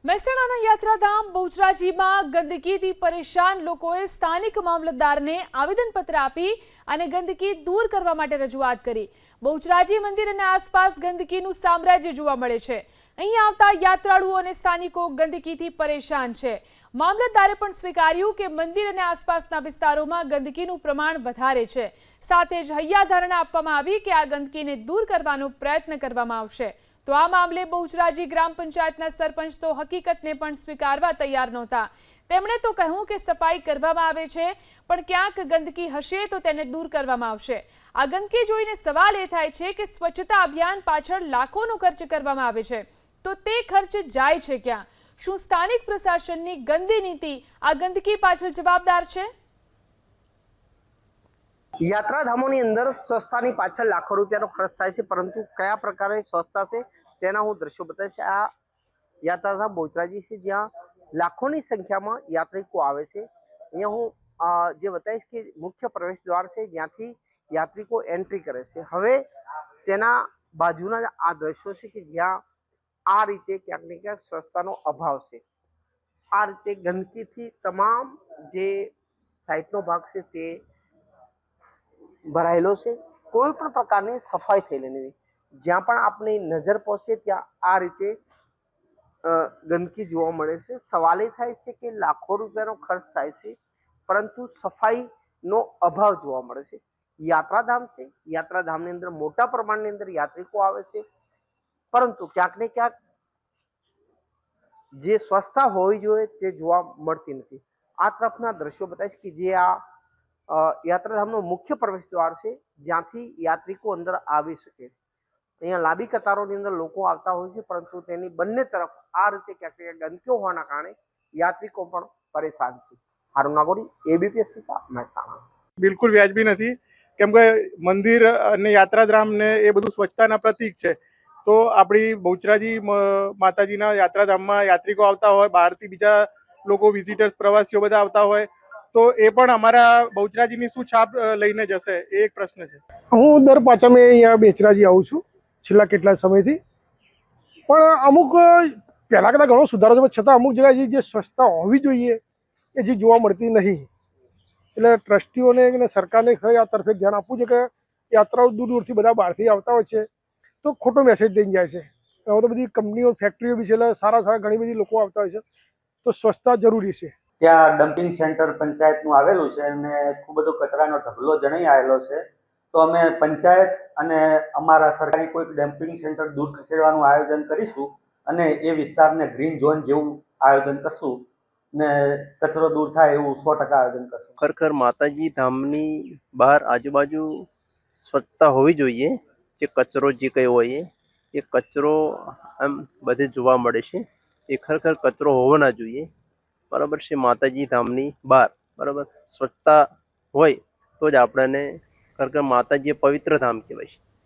મહેસાણાના યાત્રાધામ બહુચરાજીમાં ગંદકીથી પરેશાન લોકોએ સ્થાનિક મામલતદારને આવેદનપત્ર આપી અને ગંદકી દૂર કરવા માટે રજૂઆત કરી। બહુચરાજી મંદિર અને આસપાસ ગંદકીનું સામ્રાજ્ય જોવા મળે છે। અહીં આવતા યાત્રાળુઓ અને સ્થાનિકો ગંદકીથી પરેશાન છે। મામલતદારે પણ સ્વીકાર્યું કે મંદિર અને આસપાસના વિસ્તારોમાં ગંદકીનું પ્રમાણ વધારે છે। સાથે જ હૈયાધારણા આપવામાં આવી કે આ ગંદકીને દૂર કરવાનો પ્રયત્ન કરવામાં આવશે। तो आ मामले बहुचराजी ग्राम पंचायतना सरपंच तो हकीकतने पण स्वीकारवा तैयार नहोता। તેમણે તો કહ્યું કે સફાઈ કરવામાં આવે છે પણ ક્યાંક ગંદકી હશે તો તેને દૂર કરવામાં આવશે। આ ગંદકી જોઈને સવાલ એ થાય છે કે સ્વચ્છતા અભિયાન પાછળ લાખોનો ખર્ચ કરવામાં આવે છે તો તે ખર્ચ જાય છે ક્યાં? શું સ્થાનિક પ્રશાસનની ગંદી નીતિ આ ગંદકી પાછળ જવાબદાર છે? યાત્રાધામોની અંદર સ્વચ્છતાની પાછળ લાખો રૂપિયાનો ખર્ચ થાય છે, પરંતુ કયા પ્રકારની સ્વચ્છતા છે તેના હું દ્રશ્યો બતાવીશ। આ યાત્રાધામ બહુચરાજી છે જ્યાં લાખોની સંખ્યામાં યાત્રિકો આવે છે। અહીંયા હું જે બતાવીશ કે મુખ્ય પ્રવેશ દ્વાર છે જ્યાંથી યાત્રિકો એન્ટ્રી કરે છે। હવે તેના બાજુના આ દ્રશ્યો છે કે જ્યાં આ રીતે ક્યાંક ને ક્યાંક સ્વચ્છતાનો અભાવ છે। આ રીતે ગંદકીથી તમામ જે સાઈડનો ભાગ છે તે ભરાયેલો છે। કોઈ પણ પ્રકારની સફાઈ થયેલી નથી। જ્યાં પણ આપણી નજર પહોંચે ત્યાં આ રીતે ગંદકી જોવા મળે છે। સવાલ એ થાય છે કે લાખો રૂપિયાનો ખર્ચ થાય છે પરંતુ સફાઈનો અભાવ જોવા મળે છે। યાત્રાધામ છે, યાત્રાધામની અંદર મોટા પ્રમાણની અંદર યાત્રિકો આવે છે પરંતુ ક્યાંક ને ક્યાંક જે સ્વચ્છતા હોવી જોઈએ તે જોવા મળતી નથી। આ તરફના દ્રશ્યો બતાવીશ કે જે આ યાત્રાધામનો મુખ્ય પ્રવેશ દ્વાર છે જ્યાંથી યાત્રિકો અંદર આવી શકે। અહીંયા લાંબી કતારોની અંદર લોકો આવતા હોય છે પરંતુ તેની બંને તરફ આ રીતે ક્યાંક ગંદકી હોવાના કારણે યાત્રિકો પણ પરેશાન છે। હારૂન નાગોરી, એબીપી અસ્મિતા, મહેસાણા। બિલકુલ વ્યાજબી નથી, કેમ કે મંદિર અને યાત્રાધામ ને એ બધું સ્વચ્છતાના પ્રતીક છે। તો આપણી બહુચરાજી માતાજીના યાત્રાધામમાં યાત્રિકો આવતા હોય, બહારથી બીજા લોકો વિઝિટર્સ પ્રવાસીઓ બધા આવતા હોય તો એ પણ અમારા બહુચરાજીની શું છાપ લઈને જશે એ એક પ્રશ્ન છે। હું દર પાંચમે અહીંયા બેચરાજી આવું છું છેલ્લા કેટલા સમયથી, પણ અમુક પહેલાં કરતાં ઘણો સુધારો છે છતાં અમુક જગ્યાએ જે સ્વચ્છતા હોવી જોઈએ એ જે જોવા મળતી નહીં। એટલે ટ્રસ્ટીઓને અને સરકારને આ તરફે ધ્યાન આપવું છે કે યાત્રાઓ દૂર દૂરથી બધા બહારથી આવતા હોય છે તો ખોટો મેસેજ દઈને જાય છે। હવે તો બધી કંપનીઓ ફેક્ટરીઓ બી છે એટલે સારા ઘણી બધી લોકો આવતા હોય છે તો સ્વચ્છતા જરૂરી છે। ત્યાં ડમ્પિંગ સેન્ટર પંચાયતનું આવેલું છે અને ખૂબ બધો કચરાનો ઢગલો જણાઈ આવેલો છે। તો અમે પંચાયત અને અમારા સરકારી કોઈ ડમ્પિંગ સેન્ટર દૂર ખસેડવાનું આયોજન કરીશું અને એ વિસ્તારને ગ્રીન ઝોન જેવું આયોજન કરશું ને કચરો દૂર થાય એવું 100% આયોજન કરશું। ખરેખર માતાજી ધામની બહાર આજુબાજુ સ્વચ્છતા હોવી જોઈએ। જે કચરો જે કંઈ હોય એ કચરો આમ બધે જોવા મળે છે, એ ખરેખર કચરો હોવો ના જોઈએ, બરાબર છે। માતાજી ધામની બહાર બરાબર સ્વચ્છતા હોય તો જ આપણને ખરેખર માતાજી પવિત્ર ધામ કહેવાય છે।